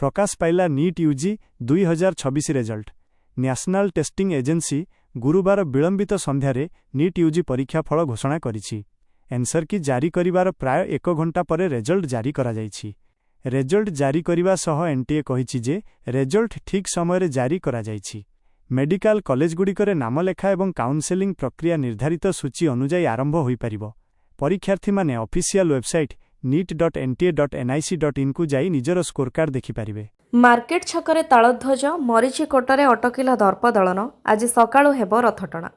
प्रकाश पाइला NEET UG 2026 result. National testing agency गुरुवार विलंबित संध्यारे नीट यूजी परीक्षा फल घोषणा करिछि। एन्सर की जारी करिवार प्राय 1 घंटा परे रेजल्ट जारी करा जाइछि। रेजल्ट जारी करिवा सह एनटीए कहिछि जे रेजल्ट ठीक समय जारी करा जाइछि। मेडिकल कॉलेजगुड़िकरे नामलेखा एवं काउंसेलिंग प्रक्रिया निर्धारित सूची अनुଯାୟୀ आरंभ होई परिबो। परीक्षार्थी माने ऑफिशियल वेबसाइट neet.nta.nic.in को जाई निजर स्कोर कार्ड देखि परिबे। मार्केट छकरे तालध्वज मरीचिकोटरे अटकिला दर्पदलन आज सकाळु हेबो रथटणा।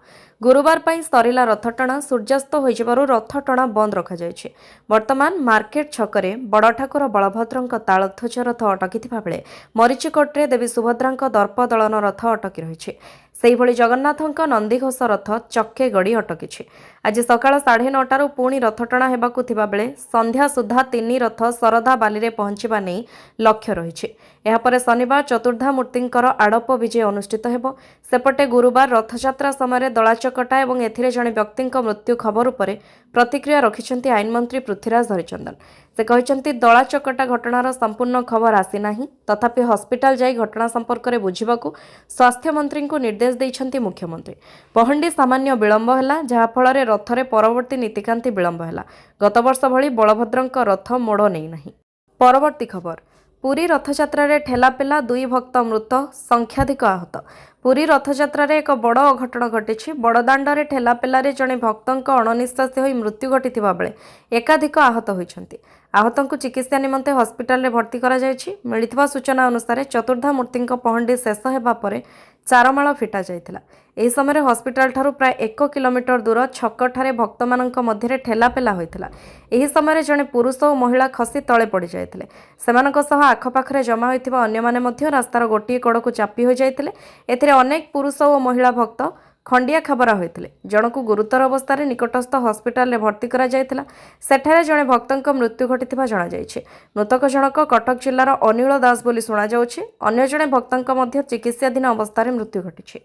गुरुवार पई सरिला रथटणा सूर्यास्त होइजिबारु रथटणा बंद रखा जायछि। वर्तमान मार्केट छकरे बड़ ठाकुर बलभद्रଙ୍କ तालध्वज रथ अटकिथिबा बेले मरीचिकोटरे देवी सुभद्राଙ୍କ दर्पदलन रथ अटकी रहिछि। सेहिभଳି जगन्नाथଙ୍କ नंदीघोष रथ चक्के गड़ी अटकिछि। आज सकाळ 9:30 पुणी रथटणा हेबाकु थिबा बेले संध्या सुधा 3 रथ सरदा बालीरे पहुंचिबा नै लक्ष्य रहिछि। एहापरे शनिवार चतुर्धा मूर्तिंकर आड़प विजय अनुष्ठित हेबो। सेपटे गुरुवार रथयात्रा समय दलाचकटा एवं एथिरे जणे व्यक्तिंक मृत्यु खबर उपरे प्रतिक्रिया रखिछन्ति आईन मंत्री पृथ्वीराज हरिचंदन। से कहिछन्ति दलाचकटा घटनार संपूर्ण खबर आसी नाही, तथापि हॉस्पिटल जाई घटना संपर्क में बुझिबाकू स्वास्थ्य मंत्री को निर्देश दैछन्ति मुख्यमंत्री। पहंडी सामान्य विलंब हैला, जहा फଳରେ रथरे परवर्ती नीतिकांति विलंब हैला। गत वर्ष भली बलभद्रଙ୍କ रथ मोड़ नै नाही। परवर्ती खबर, पुरी रथयात्रा रे ठेलापेला 2 भक्त मृत, संख्याधिक आहत। पुरी रथयात्रा रे एक बड़ अघटन घटिछि। बड़दाण्डरे ठेलापेलारे जणे भक्तଙ୍କ अणनिश्वासी होई मृत्यु घटिथिबा बेले एकाधिक आहत होइछन्ति। आहतଙ୍କୁ चिकित्सा निमंते हॉस्पिटल रे भर्ती करा जायछि। मिलिथिबा सूचना अनुसार चतुर्धा मूर्तिଙ୍କ पहंडी शेष हेबा परे चारमाळ फिटा जायथिला। एही समय हॉस्पिटल ठारू प्राय 1 किलोमीटर दूर छकठारे भक्तमानଙ୍କ मध्यरे ठेलापेला होइथिला। एही समय जणे पुरुष और महिला खसी तळे पड़ी जायथिले। सेमानଙ୍କ सह आखपाखरे जमा होइथिबा अन्य माने मध्य रास्तार गोटिए कड़कू चापी हो जायथिले। एथिरे अनेक पुरुष और महिला भक्त खंडिया खबरा होइथिले। जनकू गुरुतर अवस्था निकटस्थ हॉस्पिटल रे भर्ती करा जायथिला। सेठारे जणे भक्तଙ୍କ मृत्यु घटिथिबा जणा जायछि। मृतक जनक कटक जिल्लार अनिल दास बोली सुना जाउछि। अन्य जणे भक्तଙ୍କ मध्य चिकित्साधीन अवस्था रे मृत्यु घटिछि।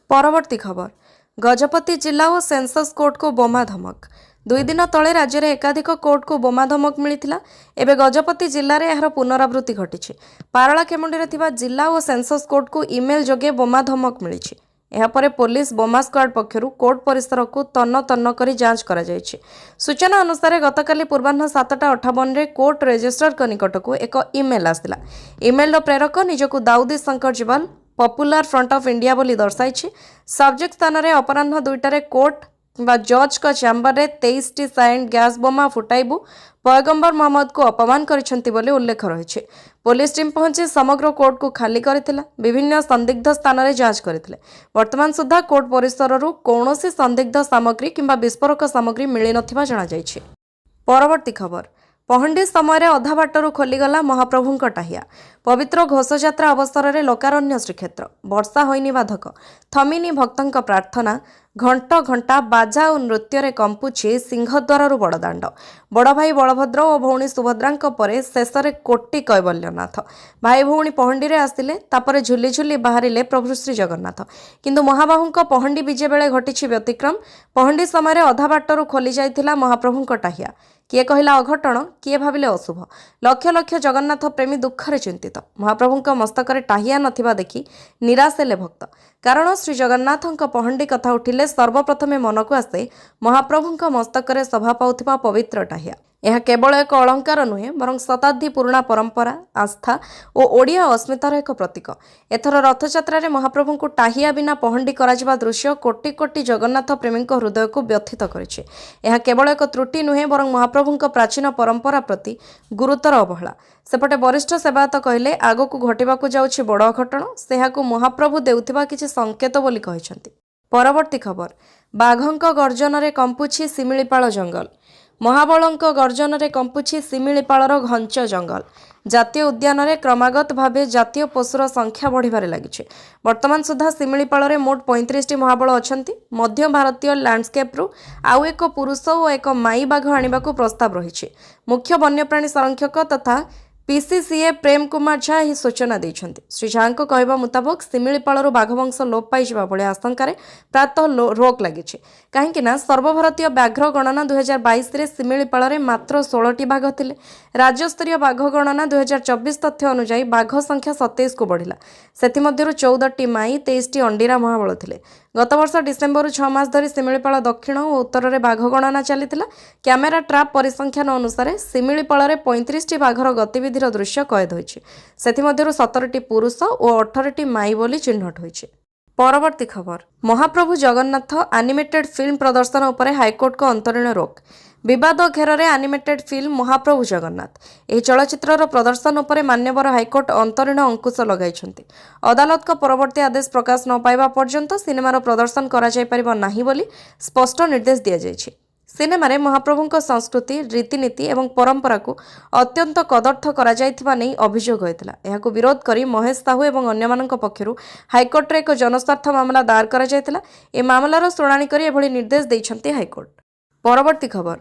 परवर्ती खबर, गजपति जिला और सेंसस कोर्ट को बोमा धमक। 2 दिन तले राज्य में एकाधिक कोर्ट को बोमा धमक मिलता। एवं गजपति जिले में यार पुनरावृत्ति घटी। पारलाखेमुंडी थिबा जिला और सेंसस कोर्ट को इमेल जोगे बोमा धमक मिली। एहापरे पुलिस बोमा स्क्वाड पक्षर कोर्ट परिसर को तन्न तन्न करी जांच करा जायछि। सूचना अनुसार गतकाली पूर्वाह्न 7:58 रे कोर्ट रजिस्ट्रार निकट को एक इमेल आसिला। इमेल प्रेरक निजकू दाऊदी Shankar Jiwal popular front of India बोली दर्शाई। सब्जेक्ट स्थान में अपराह्न 2टारे कोर्ट बा जज का चैम्बर रे 23टी साइंड गैस बोमा फुटाइबू पैगंबर मोहम्मद को अपमान करिसेंति बोली उल्लेख रही। पुलिस टीम पहुंची समग्र कोर्ट को खाली करथिला। विभिन्न संदिग्ध स्थान में जांच करथिले। वर्तमान सुधा कोर्ट परिसर कौनसी संदिग्ध सामग्री किंबा विस्फोरक सामग्री मिली नथिबा जणा जायछि। परवर्ती खबर, पहंडी समय अधा बाटरू खोलीगला महाप्रभुंक टाहिया। पवित्र घोषयात्रा अवसर में लोकारण्य श्रीक्षेत्र वर्षा होइनी बाधक, थमिनी भक्तंक प्रार्थना। घंट घंटा बाजा और नृत्य कंपुछि सिंहद्वार बड़दाण्ड। बड़ भाई बलभद्र और भौणी सुभद्रांक परे शेष में कोटि कैवल्यनाथ। भाई भौणी पहंडी आसिले, तापरे झुली झुली बाहरिले प्रभु श्री जगन्नाथ। किंतु महाबाहुंक पहंडी विजे बेले घटिछि व्यतिक्रम। पहंडी समय अधा बाटरू खोली जाइथिला महाप्रभुंक टाहिया। किए कहला अघटन, किए भाविले अशुभ। लक्ष लक्ष जगन्नाथ प्रेमी दुखरे चिंतित। महाप्रभुंक मस्तकरे टाहिया नथिबा देखि निराश हेले भक्त। कारण श्री जगन्नाथंक पहंडी कथा उठिले सर्वप्रथमे मन को आसे महाप्रभुंक मस्तकरे शोभा पाउथिबा पवित्र टाहिया। यह केवल एक अलंकार नुहे, बरं शताब्दी पुराणा परंपरा, आस्था और ओडिया अस्मितार एक प्रतीक। एथर रथयात्रा रे महाप्रभु को टाहिया बिना पहंडी कराजिबा दृश्य कोटि कोटि जगन्नाथ प्रेमी हृदय को व्यथित करिछि। यह केवल एक त्रुटि नुहे, बरं महाप्रभु प्राचीन परंपरा प्रति गुरुतर अवहेला। सेपटे वरिष्ठ सेवायत कहले आगकू घटिबाकू जाउछि बड़ घटना, सेहाकू महाप्रभु देउथिबा किछि संकेत बोली कहिसंति। परवर्ती खबर, बाघंक गर्जन रे कंपुछि सिमिलीपाल जंगल। महाबलंक गर्जन रे कंपुछि सिमिलीपालर घंच जंगल। जातीय उद्यान रे क्रमागत भावे जातीय पशुर संख्या बढ़िबारे लागिछि। वर्तमान सुधा सिमिलीपाल रे मोट 35टी महाबल अछंती। मध्य भारतीय लैंडस्केप रु आउ एक पुरुष और एक माई बाघ आनिबाकू प्रस्ताव रहिछि। मुख्य वन्यप्राणी संरक्षक तथा ପିସିସିଏ ପ୍ରେମ କୁମାର ଝା ଏହି ସୂଚନା ଦେଇଛନ୍ତି। ଶ୍ରୀ ଝାଙ୍କ କହିବା ମୁତାବକ ଶିମିଳିପାଳରୁ ବାଘ ବଂଶ ଲୋପ ପାଇଯିବା ଭଳି ଆଶଙ୍କାରେ ପ୍ରାତଃ ରୋକ ଲାଗିଛି। କାହିଁକି ନା ସର୍ବଭାରତୀୟ ବ୍ୟାଘ୍ର ଗଣନା 2022ରେ ଶିମିଳିପାଳରେ ମାତ୍ର 16ଟି ବାଘ ଥିଲେ। ରାଜ୍ୟସ୍ତରୀୟ ବାଘ ଗଣନା 2024 ତଥ୍ୟ ଅନୁଯାୟୀ ବାଘ ସଂଖ୍ୟା 27କୁ ବଢ଼ିଲା। ସେଥିମଧ୍ୟରୁ 14ଟି ମାଇ 23ଟି ଅଣ୍ଡିରା ମହାବଳ ଥିଲେ। ଗତବର୍ଷ ଡିସେମ୍ବରରୁ 6 ମାସ ଧରି ଶିମିଳିପାଳ ଦକ୍ଷିଣ ଓ ଉତ୍ତରରେ ବାଘ ଗଣନା ଚାଲିଥିଲା। କ୍ୟାମେରା ଟ୍ରାପ୍ ପରିସଂଖ୍ୟାନ ଅନୁସାରେ ଶିମିଳିପାଳରେ 35ଟି ବାଘର ଗତିବିଧିର ଦୃଶ୍ୟ କଏଦ ହୋଇଛି। ସେଥିମଧ୍ୟରୁ 17ଟି ପୁରୁଷ ଓ 18ଟି ମାଇ ବୋଲି ଚିହ୍ନଟ ହୋଇଛି। ପରବର୍ତ୍ତୀ ଖବର, ମହାପ୍ରଭୁ ଜଗନ୍ନାଥ ଆନିମେଟେଡ୍ ଫିଲ୍ମ ପ୍ରଦର୍ଶନ ଉପରେ ହାଇକୋର୍ଟଙ୍କ ଅନ୍ତରୀଣ ରୋକ। ବିବାଦ ଘେରରେ ଆନିମେଟେଡ୍ ଫିଲ୍ମ ମହାପ୍ରଭୁ ଜଗନ୍ନାଥ ଏହି ଚଳଚ୍ଚିତ୍ରର ପ୍ରଦର୍ଶନ ଉପରେ ମାନ୍ୟବର ହାଇକୋର୍ଟ ଅନ୍ତରୀଣ ଅଙ୍କୁଶ ଲଗାଇଛନ୍ତି। ଅଦାଲତଙ୍କ ପରବର୍ତ୍ତୀ ଆଦେଶ ପ୍ରକାଶ ନ ପାଇବା ପର୍ଯ୍ୟନ୍ତ ସିନେମାର ପ୍ରଦର୍ଶନ କରାଯାଇପାରିବ ନାହିଁ ବୋଲି ସ୍ପଷ୍ଟ ନିର୍ଦ୍ଦେଶ ଦିଆଯାଇଛି। ସିନେମାରେ ମହାପ୍ରଭୁଙ୍କ ସଂସ୍କୃତି, ରୀତିନୀତି ଏବଂ ପରମ୍ପରାକୁ ଅତ୍ୟନ୍ତ କଦର୍ଥ କରାଯାଇଥିବା ନେଇ ଅଭିଯୋଗ ହୋଇଥିଲା। ଏହାକୁ ବିରୋଧ କରି ମହେଶ ସାହୁ ଏବଂ ଅନ୍ୟମାନଙ୍କ ପକ୍ଷରୁ ହାଇକୋର୍ଟରେ ଏକ ଜନସ୍ୱାର୍ଥ ମାମଲା ଦାୟର କରାଯାଇଥିଲା। ଏ ମାମଲାର ଶୁଣାଣି କରି ଏଭଳି ନିର୍ଦ୍ଦେଶ ଦେଇଛନ୍ତି ହାଇକୋର୍ଟ। ପରବର୍ତ୍ତୀ ଖବର,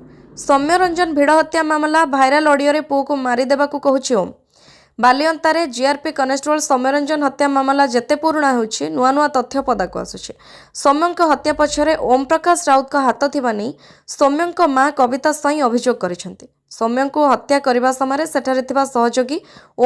ସୌମ୍ୟ ରଞ୍ଜନ ଭିଡ଼ ହତ୍ୟା ମାମଲା ଭାଇରାଲ ଅଡିଓରେ ପୁଅକୁ ମାରିଦେବାକୁ କହୁଛି ଓମ୍। ବାଲିଅନ୍ତାରେ ଜିଆର୍ପି କନେଷ୍ଟବଳ ସୌମ୍ୟ ରଞ୍ଜନ ହତ୍ୟା ମାମଲା ଯେତେ ପୁରୁଣା ହେଉଛି, ନୂଆ ନୂଆ ତଥ୍ୟ ପଦାକୁ ଆସୁଛି। ସୌମ୍ୟଙ୍କ ହତ୍ୟା ପଛରେ ଓମ୍ ପ୍ରକାଶ ରାଉତଙ୍କ ହାତ ଥିବା ନେଇ ସୌମ୍ୟଙ୍କ ମା କବିତା ସ୍ୱାଇଁ ଅଭିଯୋଗ କରିଛନ୍ତି। ସୌମ୍ୟଙ୍କୁ ହତ୍ୟା କରିବା ସମୟରେ ସେଠାରେ ଥିବା ସହଯୋଗୀ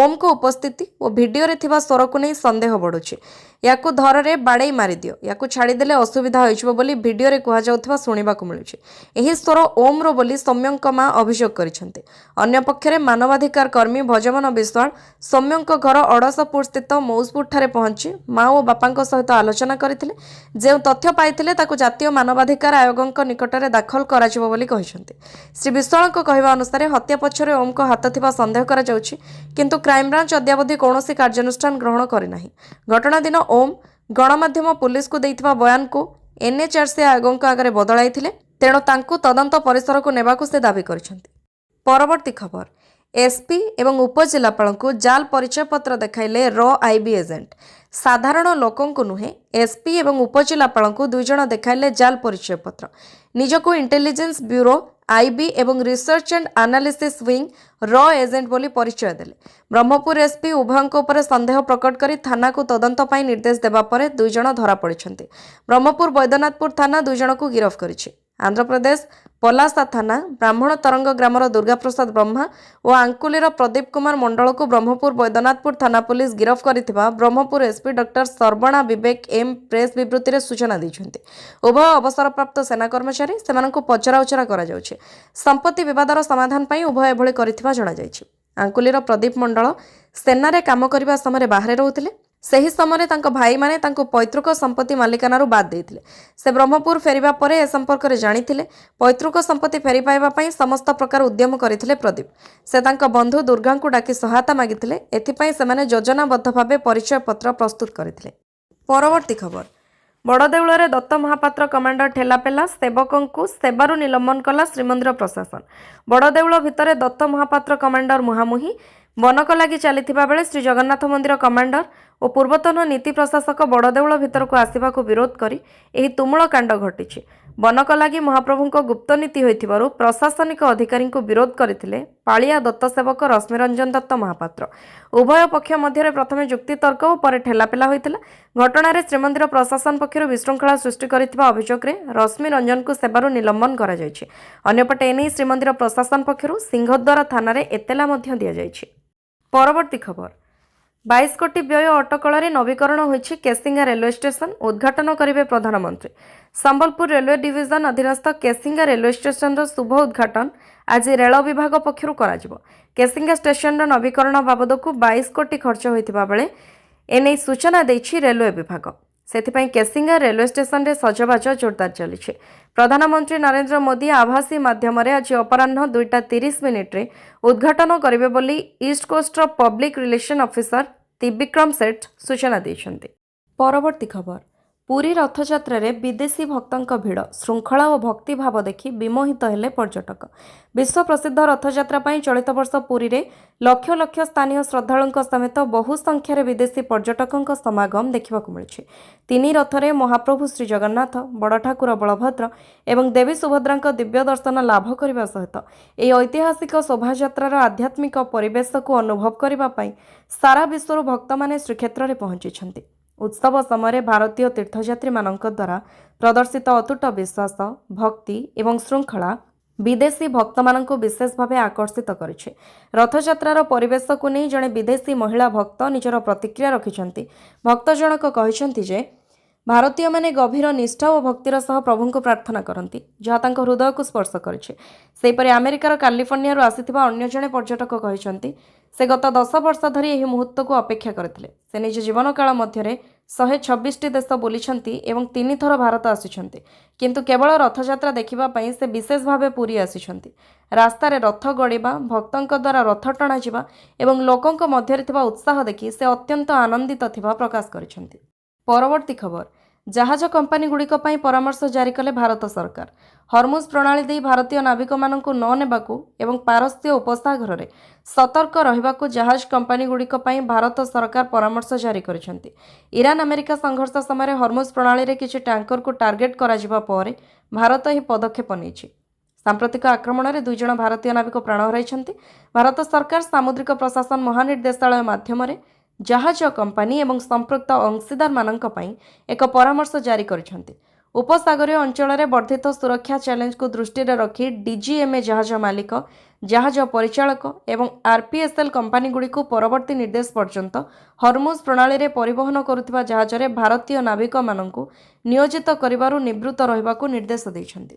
ଓମ୍ଙ୍କ ଉପସ୍ଥିତି ଓ ଭିଡିଓରେ ଥିବା ସ୍ୱରକୁ ନେଇ ସନ୍ଦେହ ବଢ଼ୁଛି। ୟାକୁ ଧରରେ ବାଡ଼େଇ ମାରିଦିଅ, ୟାକୁ ଛାଡ଼ିଦେଲେ ଅସୁବିଧା ହୋଇଯିବ ବୋଲି ଭିଡିଓରେ କୁହାଯାଉଥିବା ଶୁଣିବାକୁ ମିଳୁଛି। ଏହି ସ୍ୱର ଓମ୍ର ବୋଲି ସୌମ୍ୟଙ୍କ ମା ଅଭିଯୋଗ କରିଛନ୍ତି। ଅନ୍ୟପକ୍ଷରେ ମାନବାଧିକାର କର୍ମୀ ଭଜମନ ବିଶ୍ୱାଳ ସୌମ୍ୟଙ୍କ ଘର ଅଡ଼ଶପୁର ସ୍ଥିତ ମୌଜପୁରଠାରେ ପହଞ୍ଚି ମା ଓ ବାପାଙ୍କ ସହିତ ଆଲୋଚନା କରିଥିଲେ। ଯେଉଁ ତଥ୍ୟ ପାଇଥିଲେ ତାକୁ ଜାତୀୟ ମାନବାଧିକାର ଆୟୋଗଙ୍କ ନିକଟରେ ଦାଖଲ କରାଯିବ ବୋଲି କହିଛନ୍ତି। ଶ୍ରୀ ବିଶ୍ୱାଳଙ୍କ କହିବା ଅନୁସାରେ ହତ୍ୟା ପଛରେ ଓମ୍ଙ୍କ ହାତ ଥିବା ସନ୍ଦେହ କରାଯାଉଛି, କିନ୍ତୁ କ୍ରାଇମବ୍ରାଞ୍ଚ ଅଦ୍ୟାବଧି କୌଣସି କାର୍ଯ୍ୟାନୁଷ୍ଠାନ ଗ୍ରହଣ କରିନାହିଁ। ଘଟଣା ଦିନ ଓମ୍ ଗଣମାଧ୍ୟମ ପୁଲିସକୁ ଦେଇଥିବା ବୟାନକୁ ଏନ୍ଏଚ୍ଆର୍ସି ଆୟୋଗଙ୍କ ଆଗରେ ବଦଳାଇଥିଲେ, ତେଣୁ ତାଙ୍କୁ ତଦନ୍ତ ପରିସରକୁ ନେବାକୁ ସେ ଦାବି କରିଛନ୍ତି। ପରବର୍ତ୍ତୀ ଖବର, ଏସ୍ପି ଏବଂ ଉପଜିଲ୍ଲାପାଳଙ୍କୁ ଜାଲ୍ ପରିଚୟପତ୍ର ଦେଖାଇଲେ ଆଇବି ଏଜେଣ୍ଟ। ସାଧାରଣ ଲୋକଙ୍କୁ ନୁହେଁ, ଏସ୍ପି ଏବଂ ଉପଜିଲ୍ଲାପାଳଙ୍କୁ 2 ଜଣ ଦେଖାଇଲେ ଜାଲ୍ ପରିଚୟପତ୍ର। ନିଜକୁ ଇଣ୍ଟେଲିଜେନ୍ସ ବ୍ୟୁରୋ, ଆଇବି ଏବଂ research and analysis wing agent ବୋଲି ପରିଚୟ ଦେଲେ। ବ୍ରହ୍ମପୁର ଏସ୍ପି ଉଭୟଙ୍କ ଉପରେ ସନ୍ଦେହ ପ୍ରକଟ କରି ଥାନାକୁ ତଦନ୍ତ ପାଇଁ ନିର୍ଦ୍ଦେଶ ଦେବା ପରେ 2 ଜଣ ଧରାପଡ଼ିଛନ୍ତି। ବ୍ରହ୍ମପୁର ବୈଦ୍ୟନାଥପୁର ଥାନା 2 ଜଣଙ୍କୁ ଗିରଫ କରିଛି। ଆନ୍ଧ୍ରପ୍ରଦେଶ ପଲାସା ଥାନା ବ୍ରାହ୍ମଣ ତରଙ୍ଗ ଗ୍ରାମର ଦୁର୍ଗାପ୍ରସାଦ ବ୍ରହ୍ମା ଓ ଆଙ୍କୁଲିର ପ୍ରଦୀପ କୁମାର ମଣ୍ଡଳକୁ ବ୍ରହ୍ମପୁର ବୈଦ୍ୟନାଥପୁର ଥାନା ପୁଲିସ ଗିରଫ କରିଥିବା ବ୍ରହ୍ମପୁର ଏସ୍ପି ଡକ୍ଟର ସର୍ବଣା ବିବେକ ଏମ୍ ପ୍ରେସ୍ ବିବୃତ୍ତିରେ ସୂଚନା ଦେଇଛନ୍ତି। ଉଭୟ ଅବସରପ୍ରାପ୍ତ ସେନା କର୍ମଚାରୀ, ସେମାନଙ୍କୁ ପଚରାଉଚରା କରାଯାଉଛି। ସମ୍ପତ୍ତି ବିବାଦର ସମାଧାନ ପାଇଁ ଉଭୟ ଏଭଳି କରିଥିବା ଜଣାଯାଇଛି। ଆଙ୍କୁଲିର ପ୍ରଦୀପ ମଣ୍ଡଳ ସେନାରେ କାମ କରିବା ସମୟରେ ବାହାରେ ରହୁଥିଲେ। ସେହି ସମୟରେ ତାଙ୍କ ଭାଇମାନେ ତାଙ୍କୁ ପୈତୃକ ସମ୍ପତ୍ତି ମାଲିକାନାରୁ ବାଦ୍ ଦେଇଥିଲେ। ସେ ବ୍ରହ୍ମପୁର ଫେରିବା ପରେ ଏ ସମ୍ପର୍କରେ ଜାଣିଥିଲେ। ପୈତୃକ ସମ୍ପତ୍ତି ଫେରି ପାଇବା ପାଇଁ ସମସ୍ତ ପ୍ରକାର ଉଦ୍ୟମ କରିଥିଲେ ପ୍ରଦୀପ। ସେ ତାଙ୍କ ବନ୍ଧୁ ଦୁର୍ଗାଙ୍କୁ ଡାକି ସହାୟତା ମାଗିଥିଲେ। ଏଥିପାଇଁ ସେମାନେ ଯୋଜନାବଦ୍ଧ ଭାବେ ପରିଚୟପତ୍ର ପ୍ରସ୍ତୁତ କରିଥିଲେ। ପରବର୍ତ୍ତୀ ଖବର, ବଡ଼ଦେଉଳରେ ଦତ୍ତ ମହାପାତ୍ର କମାଣ୍ଡର ଠେଲାପେଲା, ସେବକଙ୍କୁ ସେବାରୁ ନିଲମ୍ବନ କଲା ଶ୍ରୀମନ୍ଦିର ପ୍ରଶାସନ। ବଡ଼ଦେଉଳ ଭିତରେ ଦତ୍ତ ମହାପାତ୍ର କମାଣ୍ଡର ମୁହାଁମୁହିଁ ବନକ ଲାଗି ଚାଲିଥିବା ବେଳେ ଶ୍ରୀ ଜଗନ୍ନାଥ ମନ୍ଦିର କମାଣ୍ଡର ଓ ପୂର୍ବତନ ନୀତି ପ୍ରଶାସକ ବଡ଼ଦେଉଳ ଭିତରକୁ ଆସିବାକୁ ବିରୋଧ କରି ଏହି ତୁମୁଳ କାଣ୍ଡ ଘଟିଛି। ବନକ ଲାଗି ମହାପ୍ରଭୁଙ୍କ ଗୁପ୍ତ ନୀତି ହୋଇଥିବାରୁ ପ୍ରଶାସନିକ ଅଧିକାରୀଙ୍କୁ ବିରୋଧ କରିଥିଲେ ପାଳିଆ ଦତ୍ତ ସେବକ ରଶ୍ମିରଞ୍ଜନ ଦତ୍ତ ମହାପାତ୍ର। ଉଭୟ ପକ୍ଷ ମଧ୍ୟରେ ପ୍ରଥମେ ଯୁକ୍ତିତର୍କ ଓ ପରେ ଠେଲାପେଲା ହୋଇଥିଲା। ଘଟଣାରେ ଶ୍ରୀମନ୍ଦିର ପ୍ରଶାସନ ପକ୍ଷରୁ ବିଶୃଙ୍ଖଳା ସୃଷ୍ଟି କରିଥିବା ଅଭିଯୋଗରେ ରଶ୍ମିରଞ୍ଜନଙ୍କୁ ସେବାରୁ ନିଲମ୍ବନ କରାଯାଇଛି। ଅନ୍ୟପଟେ ଏନେଇ ଶ୍ରୀମନ୍ଦିର ପ୍ରଶାସନ ପକ୍ଷରୁ ସିଂହଦ୍ୱାର ଥାନାରେ ଏତଲା ମଧ୍ୟ ଦିଆଯାଇଛି। ପରବର୍ତ୍ତୀ ଖବର, 22 କୋଟି ବ୍ୟୟ ଅଟକଳରେ ନବୀକରଣ ହୋଇଛି କେସିଙ୍ଗା ରେଲୱେ ଷ୍ଟେସନ, ଉଦ୍ଘାଟନ କରିବେ ପ୍ରଧାନମନ୍ତ୍ରୀ। ସମ୍ବଲପୁର ରେଲୱେ ଡିଭିଜନ ଅଧୀନସ୍ଥ କେସିଙ୍ଗା ରେଲୱେ ଷ୍ଟେସନର ଶୁଭ ଉଦ୍ଘାଟନ ଆଜି ରେଳ ବିଭାଗ ପକ୍ଷରୁ କରାଯିବ। କେସିଙ୍ଗା ଷ୍ଟେସନର ନବୀକରଣ ବାବଦକୁ 22 କୋଟି ଖର୍ଚ୍ଚ ହୋଇଥିବା ବେଳେ ଏନେଇ ସୂଚନା ଦେଇଛି ରେଲୱେ ବିଭାଗ। ସେଥିପାଇଁ କେସିଙ୍ଗା ରେଲୱେ ଷ୍ଟେସନରେ ସଜବାଜ ଜୋରଦାର ଚାଲିଛି। ପ୍ରଧାନମନ୍ତ୍ରୀ ନରେନ୍ଦ୍ର ମୋଦି ଆଭାସୀ ମାଧ୍ୟମରେ ଆଜି ଅପରାହ୍ନ 2:30 ଉଦ୍ଘାଟନ କରିବେ ବୋଲି ଇଷ୍ଟ କୋଷ୍ଟର public relation officer Tribikram Seth ସୂଚନା ଦେଇଛନ୍ତି। ପରବର୍ତ୍ତୀ ଖବର, ପୁରୀ ରଥଯାତ୍ରାରେ ବିଦେଶୀ ଭକ୍ତଙ୍କ ଭିଡ଼ ଶୃଙ୍ଖଳା ଓ ଭକ୍ତିଭାବ ଦେଖି ବିମୋହିତ ହେଲେ ପର୍ଯ୍ୟଟକ। ବିଶ୍ୱ ପ୍ରସିଦ୍ଧ ରଥଯାତ୍ରା ପାଇଁ ଚଳିତ ବର୍ଷ ପୁରୀରେ ଲକ୍ଷ ଲକ୍ଷ ସ୍ଥାନୀୟ ଶ୍ରଦ୍ଧାଳୁଙ୍କ ସମେତ ବହୁ ସଂଖ୍ୟାରେ ବିଦେଶୀ ପର୍ଯ୍ୟଟକଙ୍କ ସମାଗମ ଦେଖିବାକୁ ମିଳିଛି। ତିନି ରଥରେ ମହାପ୍ରଭୁ ଶ୍ରୀଜଗନ୍ନାଥ, ବଡ଼ ଠାକୁର ବଳଭଦ୍ର ଏବଂ ଦେବୀ ସୁଭଦ୍ରାଙ୍କ ଦିବ୍ୟ ଦର୍ଶନ ଲାଭ କରିବା ସହିତ ଏହି ଐତିହାସିକ ଶୋଭାଯାତ୍ରାର ଆଧ୍ୟାତ୍ମିକ ପରିବେଶକୁ ଅନୁଭବ କରିବା ପାଇଁ ସାରା ବିଶ୍ୱରୁ ଭକ୍ତମାନେ ଶ୍ରୀକ୍ଷେତ୍ରରେ ପହଞ୍ଚିଛନ୍ତି। ଉତ୍ସବ ସମୟରେ ଭାରତୀୟ ତୀର୍ଥଯାତ୍ରୀମାନଙ୍କ ଦ୍ୱାରା ପ୍ରଦର୍ଶିତ ଅତୁଟ ବିଶ୍ୱାସ, ଭକ୍ତି ଏବଂ ଶୃଙ୍ଖଳା ବିଦେଶୀ ଭକ୍ତମାନଙ୍କୁ ବିଶେଷ ଭାବେ ଆକର୍ଷିତ କରିଛି। ରଥଯାତ୍ରାର ପରିବେଶକୁ ନେଇ ଜଣେ ବିଦେଶୀ ମହିଳା ଭକ୍ତ ନିଜର ପ୍ରତିକ୍ରିୟା ରଖିଛନ୍ତି। ଭକ୍ତ ଜଣକ କହିଛନ୍ତି ଯେ ଭାରତୀୟମାନେ ଗଭୀର ନିଷ୍ଠା ଓ ଭକ୍ତିର ସହ ପ୍ରଭୁଙ୍କୁ ପ୍ରାର୍ଥନା କରନ୍ତି, ଯାହା ତାଙ୍କ ହୃଦୟକୁ ସ୍ପର୍ଶ କରିଛି। ସେହିପରି ଆମେରିକାର କାଲିଫର୍ଣ୍ଣିଆରୁ ଆସିଥିବା ଅନ୍ୟ ଜଣେ ପର୍ଯ୍ୟଟକ କହିଛନ୍ତି, ସେ ଗତ 10 ବର୍ଷ ଧରି ଏହି ମୁହୂର୍ତ୍ତକୁ ଅପେକ୍ଷା କରିଥିଲେ। ସେ ନିଜ ଜୀବନକାଳ ମଧ୍ୟରେ 126ଟି ଦେଶ ବୁଲିଛନ୍ତି ଏବଂ 3 ଥର ଭାରତ ଆସିଛନ୍ତି, କିନ୍ତୁ କେବଳ ରଥଯାତ୍ରା ଦେଖିବା ପାଇଁ ସେ ବିଶେଷ ଭାବେ ପୁରୀ ଆସିଛନ୍ତି। ରାସ୍ତାରେ ରଥ ଗଡ଼ିବା, ଭକ୍ତଙ୍କ ଦ୍ୱାରା ରଥ ଟଣାଯିବା ଏବଂ ଲୋକଙ୍କ ମଧ୍ୟରେ ଥିବା ଉତ୍ସାହ ଦେଖି ସେ ଅତ୍ୟନ୍ତ ଆନନ୍ଦିତ ଥିବା ପ୍ରକାଶ କରିଛନ୍ତି। ପରବର୍ତ୍ତୀ ଖବର, ଜାହାଜ କମ୍ପାନୀଗୁଡ଼ିକ ପାଇଁ ପରାମର୍ଶ ଜାରି କଲେ ଭାରତ ସରକାର। ହର୍ମୁଜ ପ୍ରଣାଳୀ ଦେଇ ଭାରତୀୟ ନାବିକମାନଙ୍କୁ ନ ନେବାକୁ ଏବଂ ପାରସ୍ୟ ଉପସାଗରରେ ସତର୍କ ରହିବାକୁ ଜାହାଜ କମ୍ପାନୀଗୁଡ଼ିକ ପାଇଁ ଭାରତ ସରକାର ପରାମର୍ଶ ଜାରି କରିଛନ୍ତି। ଇରାନ ଆମେରିକା ସଂଘର୍ଷ ସମୟରେ ହର୍ମୁଜ ପ୍ରଣାଳୀରେ କିଛି ଟ୍ୟାଙ୍କରକୁ ଟାର୍ଗେଟ୍ କରାଯିବା ପରେ ଭାରତ ଏହି ପଦକ୍ଷେପ ନେଇଛି। ସାମ୍ପ୍ରତିକ ଆକ୍ରମଣରେ 2 ଜଣ ଭାରତୀୟ ନାବିକ ପ୍ରାଣ ହରାଇଛନ୍ତି। ଭାରତ ସରକାର ସାମୁଦ୍ରିକ ପ୍ରଶାସନ ମହାନିର୍ଦ୍ଦେଶାଳୟ ମାଧ୍ୟମରେ ଜାହାଜ କମ୍ପାନୀ ଏବଂ ସମ୍ପୃକ୍ତ ଅଂଶୀଦାରମାନଙ୍କ ପାଇଁ ଏକ ପରାମର୍ଶ ଜାରି କରିଛନ୍ତି। ଉପସାଗରୀୟ ଅଞ୍ଚଳରେ ବର୍ଦ୍ଧିତ ସୁରକ୍ଷା ଚ୍ୟାଲେଞ୍ଜକୁ ଦୃଷ୍ଟିରେ ରଖି ଡିଜିଏମ୍ଏ ଜାହାଜ ମାଲିକ, ଜାହାଜ ପରିଚାଳକ ଏବଂ ଆର୍ପିଏସ୍ଏଲ୍ କମ୍ପାନୀଗୁଡ଼ିକୁ ପରବର୍ତ୍ତୀ ନିର୍ଦ୍ଦେଶ ପର୍ଯ୍ୟନ୍ତ ହର୍ମୁଜ ପ୍ରଣାଳୀରେ ପରିବହନ କରୁଥିବା ଜାହାଜରେ ଭାରତୀୟ ନାବିକମାନଙ୍କୁ ନିୟୋଜିତ କରିବାରୁ ନିବୃତ୍ତ ରହିବାକୁ ନିର୍ଦ୍ଦେଶ ଦେଇଛନ୍ତି।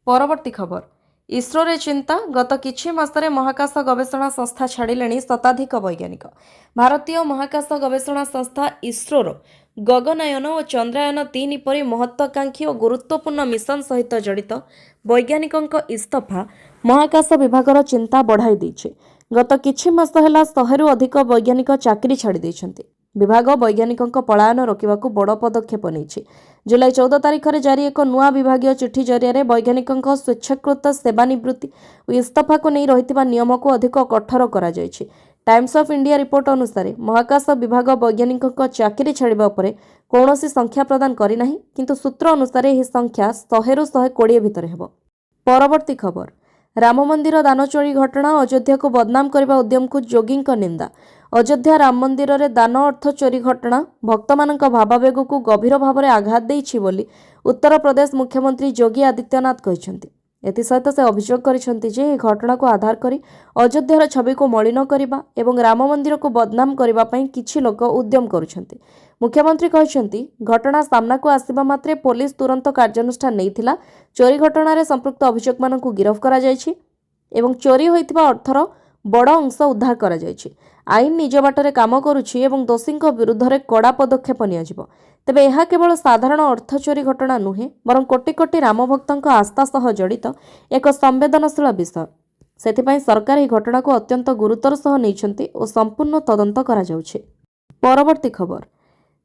ପରବର୍ତ୍ତୀ ଖବର, ଇସ୍ରୋରେ ଚିନ୍ତା, ଗତ କିଛି ମାସରେ ମହାକାଶ ଗବେଷଣା ସଂସ୍ଥା ଛାଡ଼ିଲେଣି ଶତାଧିକ ବୈଜ୍ଞାନିକ। ଭାରତୀୟ ମହାକାଶ ଗବେଷଣା ସଂସ୍ଥା ଇସ୍ରୋର ଗଗନାୟନ ଓ ଚନ୍ଦ୍ରାୟନ 3 ପରି ମହତ୍ୱାକାଂକ୍ଷୀ ଓ ଗୁରୁତ୍ୱପୂର୍ଣ୍ଣ ମିଶନ ସହିତ ଜଡ଼ିତ ବୈଜ୍ଞାନିକଙ୍କ ଇସ୍ତଫା ମହାକାଶ ବିଭାଗର ଚିନ୍ତା ବଢ଼ାଇ ଦେଇଛି। ଗତ କିଛି ମାସ ହେଲା 100ରୁ ଅଧିକ ବୈଜ୍ଞାନିକ ଚାକିରି ଛାଡ଼ି ଦେଇଛନ୍ତି। ବିଭାଗ ବୈଜ୍ଞାନିକଙ୍କ ପଳାୟନ ରୋକିବାକୁ ବଡ଼ ପଦକ୍ଷେପ ନେଇଛି। ଜୁଲାଇ 14 ତାରିଖରେ ଜାରି ଏକ ନୂଆ ବିଭାଗୀୟ ଚିଠି ଜରିଆରେ ବୈଜ୍ଞାନିକଙ୍କ ସ୍ୱେଚ୍ଛାକୃତ ସେବାନିବୃତ୍ତି ଓ ଇସ୍ତଫାକୁ ନେଇ ରହିଥିବା ନିୟମକୁ ଅଧିକ କଠୋର କରାଯାଇଛି। ଟାଇମ୍ସ ଅଫ୍ ଇଣ୍ଡିଆ ରିପୋର୍ଟ ଅନୁସାରେ ମହାକାଶ ବିଭାଗ ବୈଜ୍ଞାନିକଙ୍କ ଚାକିରି ଛାଡ଼ିବା ଉପରେ କୌଣସି ସଂଖ୍ୟା ପ୍ରଦାନ କରିନାହିଁ, କିନ୍ତୁ ସୂତ୍ର ଅନୁସାରେ ଏହି ସଂଖ୍ୟା 100ରୁ 120 ଭିତରେ ହେବ। ପରବର୍ତ୍ତୀ ଖବର, ରାମ ମନ୍ଦିର ଦାନ ଚୋରି ଘଟଣା, ଅଯୋଧ୍ୟାକୁ ବଦନାମ କରିବା ଉଦ୍ୟମକୁ ଯୋଗୀଙ୍କ ନିନ୍ଦା। ଅଯୋଧ୍ୟା ରାମ ମନ୍ଦିରରେ ଦାନ ଅର୍ଥ ଚୋରି ଘଟଣା ଭକ୍ତମାନଙ୍କ ଭାବାବେଗକୁ ଗଭୀର ଭାବରେ ଆଘାତ ଦେଇଛି ବୋଲି ଉତ୍ତରପ୍ରଦେଶ ମୁଖ୍ୟମନ୍ତ୍ରୀ ଯୋଗୀ ଆଦିତ୍ୟନାଥ କହିଛନ୍ତି। ଏଥିସହିତ ସେ ଅଭିଯୋଗ କରିଛନ୍ତି ଯେ ଏହି ଘଟଣାକୁ ଆଧାର କରି ଅଯୋଧ୍ୟାର ଛବିକୁ ମଳିନ କରିବା ଏବଂ ରାମ ମନ୍ଦିରକୁ ବଦନାମ କରିବା ପାଇଁ କିଛି ଲୋକ ଉଦ୍ୟମ କରୁଛନ୍ତି। ମୁଖ୍ୟମନ୍ତ୍ରୀ କହିଛନ୍ତି, ଘଟଣା ସାମ୍ନାକୁ ଆସିବା ମାତ୍ରେ ପୋଲିସ ତୁରନ୍ତ କାର୍ଯ୍ୟାନୁଷ୍ଠାନ ନେଇଥିଲା। ଚୋରି ଘଟଣାରେ ସମ୍ପୃକ୍ତ ଅଭିଯୋଗମାନଙ୍କୁ ଗିରଫ କରାଯାଇଛି ଏବଂ ଚୋରି ହୋଇଥିବା ଅର୍ଥର ବଡ଼ ଅଂଶ ଉଦ୍ଧାର କରାଯାଇଛି। ଆଇନ ନିଜ ବାଟରେ କାମ କରୁଛି ଏବଂ ଦୋଷୀଙ୍କ ବିରୁଦ୍ଧରେ କଡ଼ା ପଦକ୍ଷେପ ନିଆଯିବ। ତେବେ ଏହା କେବଳ ସାଧାରଣ ଅର୍ଥ ଚୋରି ଘଟଣା ନୁହେଁ, ବରଂ କୋଟି କୋଟି ରାମଭକ୍ତଙ୍କ ଆସ୍ଥା ସହ ଜଡ଼ିତ ଏକ ସମ୍ବେଦନଶୀଳ ବିଷୟ। ସେଥିପାଇଁ ସରକାର ଏହି ଘଟଣାକୁ ଅତ୍ୟନ୍ତ ଗୁରୁତର ସହ ନେଇଛନ୍ତି ଓ ସମ୍ପୂର୍ଣ୍ଣ ତଦନ୍ତ କରାଯାଉଛି। ପରବର୍ତ୍ତୀ ଖବର,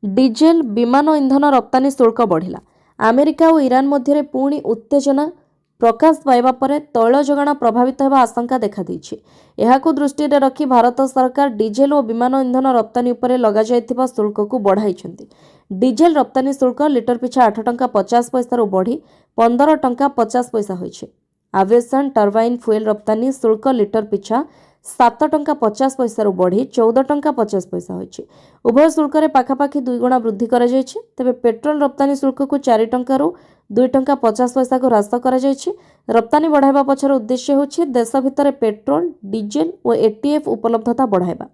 ଡିଜେଲ ବିମାନ ଇନ୍ଧନ ରପ୍ତାନୀ ଶୁଳ୍କ ବଢ଼ିଲା। ଆମେରିକା ଓ ଇରାନ ମଧ୍ୟରେ ପୁଣି ଉତ୍ତେଜନା ପ୍ରକାଶ ପାଇବା ପରେ ତୈଳ ଯୋଗାଣ ପ୍ରଭାବିତ ହେବା ଆଶଙ୍କା ଦେଖାଦେଇଛି। ଏହାକୁ ଦୃଷ୍ଟିରେ ରଖି ଭାରତ ସରକାର ଡିଜେଲ ଓ ବିମାନ ଇନ୍ଧନ ରପ୍ତାନୀ ଉପରେ ଲଗାଯାଇଥିବା ଶୁଳ୍କକୁ ବଢ଼ାଇଛନ୍ତି। ଡିଜେଲ ରପ୍ତାନୀ ଶୁଳ୍କ ଲିଟର ପିଛା 8 ଟଙ୍କା 50 ପଇସାରୁ ବଢ଼ି 15 ଟଙ୍କା 50 ପଇସା ହୋଇଛି। ଆଭିଏସନ୍ ଟର୍ବାଇନ୍ ଫୁଏଲ ରପ୍ତାନୀ ଶୁଳ୍କ ଲିଟର ପିଛା 7 ଟଙ୍କା 50 ପଇସାରୁ ବଢ଼ି 14 ଟଙ୍କା 50 ପଇସା ହୋଇଛି। ଉଭୟ ଶୁଳ୍କରେ ପାଖାପାଖି 2 ଗୁଣା ବୃଦ୍ଧି କରାଯାଇଛି। ତେବେ ପେଟ୍ରୋଲ ରପ୍ତାନୀ ଶୁଳ୍କକୁ 4 ଟଙ୍କାରୁ 2 ଟଙ୍କା 50 ପଇସାକୁ ହ୍ରାସ କରାଯାଇଛି। ରପ୍ତାନୀ ବଢ଼ାଇବା ପଛର ଉଦ୍ଦେଶ୍ୟ ହେଉଛି ଦେଶ ଭିତରେ ପେଟ୍ରୋଲ, ଡିଜେଲ ଓ ଏଟିଏଫ୍ ଉପଲବ୍ଧତା ବଢ଼ାଇବା।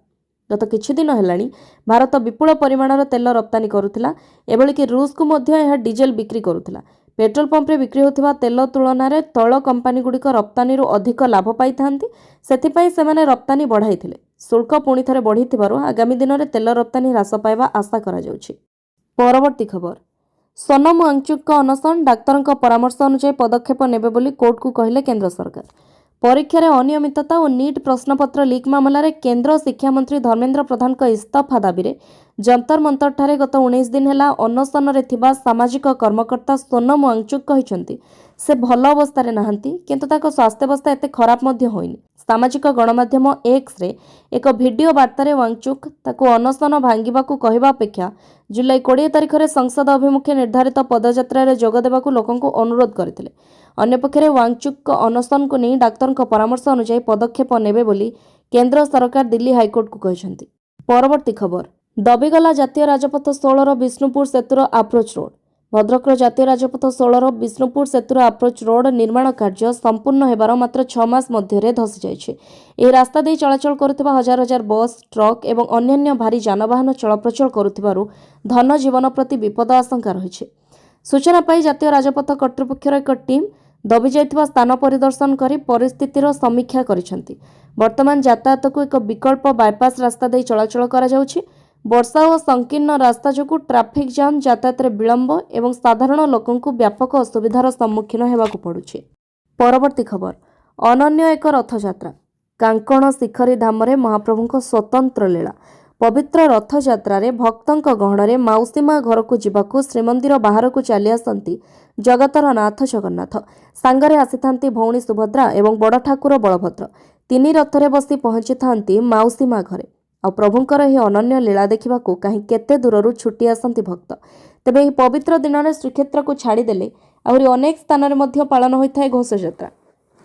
ଗତ କିଛି ଦିନ ହେଲାଣି ଭାରତ ବିପୁଳ ପରିମାଣର ତେଲ ରପ୍ତାନୀ କରୁଥିଲା। ଏଭଳିକି ରୁଷକୁ ମଧ୍ୟ ଏହା ଡିଜେଲ ବିକ୍ରି କରୁଥିଲା। ପେଟ୍ରୋଲ ପମ୍ପରେ ବିକ୍ରି ହେଉଥିବା ତେଲ ତୁଳନାରେ ତୈଳ କମ୍ପାନୀଗୁଡ଼ିକ ରପ୍ତାନୀରୁ ଅଧିକ ଲାଭ ପାଇଥାନ୍ତି। ସେଥିପାଇଁ ସେମାନେ ରପ୍ତାନୀ ବଢ଼ାଇଥିଲେ। ଶୁଳ୍କ ପୁଣି ଥରେ ବଢ଼ିଥିବାରୁ ଆଗାମୀ ଦିନରେ ତେଲ ରପ୍ତାନୀ ହ୍ରାସ ପାଇବା ଆଶା କରାଯାଉଛି। ପରବର୍ତ୍ତୀ ଖବର, ସୋନମ ୱାଙ୍ଗଚୁକଙ୍କ ଅନଶନ, ଡାକ୍ତରଙ୍କ ପରାମର୍ଶ ଅନୁଯାୟୀ ପଦକ୍ଷେପ ନେବେ ବୋଲି କୋର୍ଟକୁ କହିଲେ କେନ୍ଦ୍ର ସରକାର। ପରୀକ୍ଷାରେ ଅନିୟମିତତା ଓ ନିଟ୍ ପ୍ରଶ୍ନପତ୍ର ଲିକ୍ ମାମଲାରେ କେନ୍ଦ୍ର ଶିକ୍ଷାମନ୍ତ୍ରୀ ଧର୍ମେନ୍ଦ୍ର ପ୍ରଧାନଙ୍କ ଇସ୍ତଫା ଦାବିରେ जंतर मंतरଠାରେ गत 19 दिन ହେଲା ଅନଶନରେ ଥିବା ସାମାଜିକ କର୍ମକର୍ତ୍ତା ସୋନମ ୱାଙ୍ଗଚୁକ୍ କହିଛନ୍ତି ସେ ଭଲ ଅବସ୍ଥାରେ ନାହାନ୍ତି କିନ୍ତୁ ତାଙ୍କ ସ୍ୱାସ୍ଥ୍ୟାବସ୍ଥା ଏତେ ଖରାପ ମଧ୍ୟ ହୋଇନି। ସାମାଜିକ ଗଣମାଧ୍ୟମ ଏକ୍ସରେ ଏକ ଭିଡିଓ ବାର୍ତ୍ତାରେ ୱାଙ୍ଗଚୁକ୍ ତାକୁ ଅନଶନ ଭାଙ୍ଗିବାକୁ କହିବା ଅପେକ୍ଷା ଜୁଲାଇ 20 ତାରିଖରେ ସଂସଦ ଅଭିମୁଖେ ନିର୍ଦ୍ଧାରିତ ପଦଯାତ୍ରାରେ ଯୋଗ ଦେବାକୁ ଲୋକଙ୍କୁ ଅନୁରୋଧ କରିଥିଲେ। ଅନ୍ୟପକ୍ଷରେ ୱାଙ୍ଗଚୁକ୍ଙ୍କ ଅନଶନକୁ ନେଇ ଡାକ୍ତରଙ୍କ ପରାମର୍ଶ ଅନୁଯାୟୀ ପଦକ୍ଷେପ ନେବେ ବୋଲି କେନ୍ଦ୍ର ସରକାର ଦିଲ୍ଲୀ ହାଇକୋର୍ଟକୁ କହିଛନ୍ତି। ପରବର୍ତ୍ତୀ ଖବର, ଦବିଗଲା ଜାତୀୟ ରାଜପଥ 16ର ବିଷ୍ଣୁପୁର ସେତୁର ଆପ୍ରୋଚ୍ ରୋଡ୍। ଭଦ୍ରକର ଜାତୀୟ ରାଜପଥ 16ର ବିଷ୍ଣୁପୁର ସେତୁର ଆପ୍ରୋଚ୍ ରୋଡ୍ ନିର୍ମାଣ କାର୍ଯ୍ୟ ସମ୍ପୂର୍ଣ୍ଣ ହେବାର ମାତ୍ର 6 ମାସ ମଧ୍ୟରେ ଧସି ଯାଇଛି। ଏହି ରାସ୍ତା ଦେଇ ଚଳାଚଳ କରୁଥିବା ହଜାର ହଜାର ବସ୍, ଟ୍ରକ୍ ଏବଂ ଅନ୍ୟାନ୍ୟ ଭାରୀ ଯାନବାହନ ଚଳପ୍ରଚଳ କରୁଥିବାରୁ ଧନଜୀବନ ପ୍ରତି ବିପଦ ଆଶଙ୍କା ରହିଛି। ସୂଚନା ପାଇ ଜାତୀୟ ରାଜପଥ କର୍ତ୍ତୃପକ୍ଷର ଏକ ଟିମ୍ ଦବିଯାଇଥିବା ସ୍ଥାନ ପରିଦର୍ଶନ କରି ପରିସ୍ଥିତିର ସମୀକ୍ଷା କରିଛନ୍ତି। ବର୍ତ୍ତମାନ ଯାତାୟାତକୁ ଏକ ବିକଳ୍ପ ବାଇପାସ୍ ରାସ୍ତା ଦେଇ ଚଳାଚଳ କରାଯାଉଛି। ବର୍ଷା ଓ ସଂକୀର୍ଣ୍ଣ ରାସ୍ତା ଯୋଗୁଁ ଟ୍ରାଫିକ୍ ଜାମ୍, ଯାତାୟାତରେ ବିଳମ୍ବ ଏବଂ ସାଧାରଣ ଲୋକଙ୍କୁ ବ୍ୟାପକ ଅସୁବିଧାର ସମ୍ମୁଖୀନ ହେବାକୁ ପଡୁଛି। ପରବର୍ତ୍ତୀ ଖବର, ଅନନ୍ୟ ଏକ ରଥଯାତ୍ରା। କାଙ୍କଣ ଶିଖରୀ ଧାମରେ ମହାପ୍ରଭୁଙ୍କ ସ୍ୱତନ୍ତ୍ର ଲୀଳା। ପବିତ୍ର ରଥଯାତ୍ରାରେ ଭକ୍ତଙ୍କ ଗହଣରେ ମାଉସୀ ମା ଘରକୁ ଯିବାକୁ ଶ୍ରୀମନ୍ଦିର ବାହାରକୁ ଚାଲି ଆସନ୍ତି ଜଗତର ନାଥ ଜଗନ୍ନାଥ। ସାଙ୍ଗରେ ଆସିଥାନ୍ତି ଭଉଣୀ ସୁଭଦ୍ରା ଏବଂ ବଡ଼ ଠାକୁର ବଳଭଦ୍ର। 3 ରଥରେ ବସି ପହଞ୍ଚିଥାନ୍ତି ମାଉସୀ ମା ଘରେ। ଆଉ ପ୍ରଭୁଙ୍କର ଏହି ଅନନ୍ୟ ଲୀଳା ଦେଖିବାକୁ କାହିଁ କେତେ ଦୂରରୁ ଛୁଟି ଆସନ୍ତି ଭକ୍ତ। ତେବେ ଏହି ପବିତ୍ର ଦିନରେ ଶ୍ରୀକ୍ଷେତ୍ରକୁ ଛାଡ଼ିଦେଲେ ଆହୁରି ଅନେକ ସ୍ଥାନରେ ମଧ୍ୟ ପାଳନ ହୋଇଥାଏ ଘୋଷଯାତ୍ରା,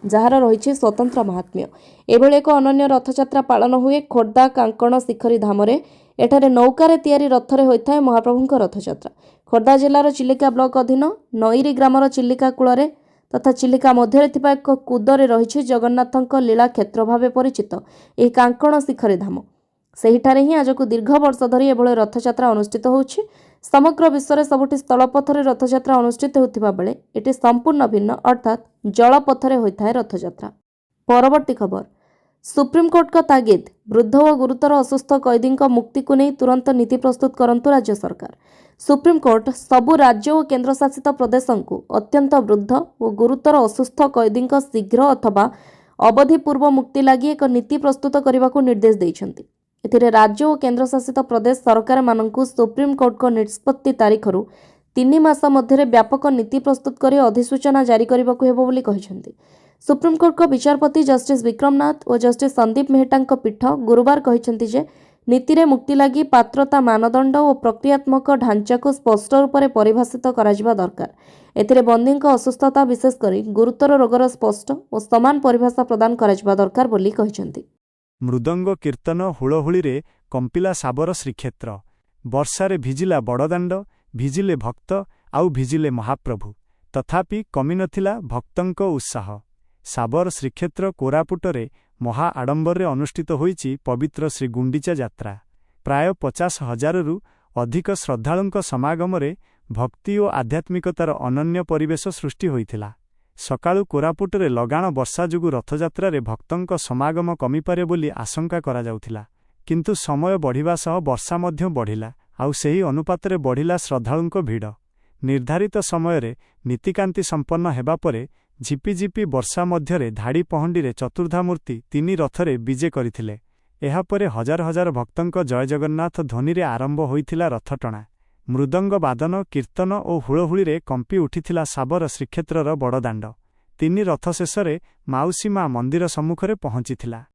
ଯାହାର ରହିଛି ସ୍ୱତନ୍ତ୍ର ମାହାତ୍ମ୍ୟ। ଏଭଳି ଏକ ଅନନ୍ୟ ରଥଯାତ୍ରା ପାଳନ ହୁଏ ଖୋର୍ଦ୍ଧା କାଙ୍କଣ ଶିଖରୀ ଧାମରେ। ଏଠାରେ ନୌକାରେ ତିଆରି ରଥରେ ହୋଇଥାଏ ମହାପ୍ରଭୁଙ୍କ ରଥଯାତ୍ରା। ଖୋର୍ଦ୍ଧା ଜିଲ୍ଲାର ଚିଲିକା ବ୍ଲକ ଅଧୀନ ନଈରୀ ଗ୍ରାମର ଚିଲିକା କୂଳରେ ତଥା ଚିଲିକା ମଧ୍ୟରେ ଥିବା ଏକ କୁଦରେ ରହିଛି ଜଗନ୍ନାଥଙ୍କ ଲୀଳା କ୍ଷେତ୍ର ଭାବେ ପରିଚିତ ଏହି କାଙ୍କଣ ଶିଖରୀ ଧାମ। ସେହିଠାରେ ହିଁ ଆଜକୁ ଦୀର୍ଘ ବର୍ଷ ଧରି ଏଭଳି ରଥଯାତ୍ରା ଅନୁଷ୍ଠିତ ହେଉଛି। ସମଗ୍ର ବିଶ୍ୱରେ ସବୁଠି ସ୍ଥଳପଥରେ ରଥଯାତ୍ରା ଅନୁଷ୍ଠିତ ହେଉଥିବା ବେଳେ ଏଠି ସମ୍ପୂର୍ଣ୍ଣ ଭିନ୍ନ, ଅର୍ଥାତ୍ ଜଳପଥରେ ହୋଇଥାଏ ରଥଯାତ୍ରା। ପରବର୍ତ୍ତୀ ଖବର, ସୁପ୍ରିମକୋର୍ଟଙ୍କ ତାଗିଦ, ବୃଦ୍ଧ ଓ ଗୁରୁତର ଅସୁସ୍ଥ କଏଦୀଙ୍କ ମୁକ୍ତିକୁ ନେଇ ତୁରନ୍ତ ନୀତି ପ୍ରସ୍ତୁତ କରନ୍ତୁ ରାଜ୍ୟ ସରକାର। ସୁପ୍ରିମକୋର୍ଟ ସବୁ ରାଜ୍ୟ ଓ କେନ୍ଦ୍ରଶାସିତ ପ୍ରଦେଶଙ୍କୁ ଅତ୍ୟନ୍ତ ବୃଦ୍ଧ ଓ ଗୁରୁତର ଅସୁସ୍ଥ କଏଦୀଙ୍କ ଶୀଘ୍ର ଅଥବା ଅବଧି ପୂର୍ବ ମୁକ୍ତି ଲାଗି ଏକ ନୀତି ପ୍ରସ୍ତୁତ କରିବାକୁ ନିର୍ଦ୍ଦେଶ ଦେଇଛନ୍ତି। ଏଥିରେ ରାଜ୍ୟ ଓ କେନ୍ଦ୍ରଶାସିତ ପ୍ରଦେଶ ସରକାରମାନଙ୍କୁ ସୁପ୍ରିମକୋର୍ଟଙ୍କ ନିଷ୍ପତ୍ତି ତାରିଖରୁ 3 ମାସ ମଧ୍ୟରେ ବ୍ୟାପକ ନୀତି ପ୍ରସ୍ତୁତ କରି ଅଧିସୂଚନା ଜାରି କରିବାକୁ ହେବ ବୋଲି କହିଛନ୍ତି। ସୁପ୍ରିମକୋର୍ଟଙ୍କ ବିଚାରପତି ଜଷ୍ଟିସ୍ ବିକ୍ରମ ନାଥ ଓ ଜଷ୍ଟିସ୍ ସନ୍ଦୀପ ମେହେଟ୍ଟାଙ୍କ ପୀଠ ଗୁରୁବାର କହିଛନ୍ତି ଯେ ନୀତିରେ ମୁକ୍ତି ଲାଗି ପାତ୍ରତା ମାନଦଣ୍ଡ ଓ ପ୍ରକ୍ରିୟାତ୍ମକ ଢାଞ୍ଚାକୁ ସ୍ପଷ୍ଟ ରୂପରେ ପରିଭାଷିତ କରାଯିବା ଦରକାର। ଏଥିରେ ବନ୍ଦୀଙ୍କ ଅସୁସ୍ଥତା, ବିଶେଷ କରି ଗୁରୁତର ରୋଗର ସ୍ପଷ୍ଟ ଓ ସମାନ ପରିଭାଷା ପ୍ରଦାନ କରାଯିବା ଦରକାର ବୋଲି କହିଛନ୍ତି। ମୃଦଙ୍ଗ କୀର୍ତ୍ତନ ହୁଳହୁଳିରେ କମ୍ପିଲା ଶାବର ଶ୍ରୀକ୍ଷେତ୍ର। ବର୍ଷାରେ ଭିଜିଲା ବଡ଼ଦାଣ୍ଡ, ଭିଜିଲେ ଭକ୍ତ ଆଉ ଭିଜିଲେ ମହାପ୍ରଭୁ। ତଥାପି କମିନଥିଲା ଭକ୍ତଙ୍କ ଉତ୍ସାହ। ଶାବର ଶ୍ରୀକ୍ଷେତ୍ର କୋରାପୁଟରେ ମହା ଆଡ଼ମ୍ବରରେ ଅନୁଷ୍ଠିତ ହୋଇଛି ପବିତ୍ର ଶ୍ରୀଗୁଣ୍ଡିଚା ଯାତ୍ରା। ପ୍ରାୟ 50,000ରୁ ଅଧିକ ଶ୍ରଦ୍ଧାଳୁଙ୍କ ସମାଗମରେ ଭକ୍ତି ଓ ଆଧ୍ୟାତ୍ମିକତାର ଅନନ୍ୟ ପରିବେଶ ସୃଷ୍ଟି ହୋଇଥିଲା। ସକାଳୁ କୋରାପୁଟରେ ଲଗାଣ ବର୍ଷା ଯୋଗୁଁ ରଥଯାତ୍ରାରେ ଭକ୍ତଙ୍କ ସମାଗମ କମିପାରେ ବୋଲି ଆଶଙ୍କା କରାଯାଉଥିଲା। କିନ୍ତୁ ସମୟ ବଢ଼ିବା ସହ ବର୍ଷା ମଧ୍ୟ ବଢ଼ିଲା, ଆଉ ସେହି ଅନୁପାତରେ ବଢ଼ିଲା ଶ୍ରଦ୍ଧାଳୁଙ୍କ ଭିଡ଼। ନିର୍ଦ୍ଧାରିତ ସମୟରେ ନୀତିକାନ୍ତି ସମ୍ପନ୍ନ ହେବା ପରେ ଝିପିଝିପି ବର୍ଷା ମଧ୍ୟରେ ଧାଡ଼ି ପହଣ୍ଡିରେ ଚତୁର୍ଦ୍ଧାମୂର୍ତ୍ତି 3 ରଥରେ ବିଜେ କରିଥିଲେ। ଏହାପରେ ହଜାର ହଜାର ଭକ୍ତଙ୍କ ଜୟ ଜଗନ୍ନାଥ ଧ୍ୱନିରେ ଆରମ୍ଭ ହୋଇଥିଲା ରଥଟଣା। ମୃଦଙ୍ଗ ବାଦନ, କୀର୍ତ୍ତନ ଓ ହୁଳହୁଳିରେ କମ୍ପି ଉଠିଥିଲା ଶାବର ଶ୍ରୀକ୍ଷେତ୍ରର ବଡ଼ଦାଣ୍ଡ। 3 ରଥ ଶେଷରେ ମାଉସୀ ମା ମନ୍ଦିର ସମ୍ମୁଖରେ ପହଞ୍ଚିଥିଲା।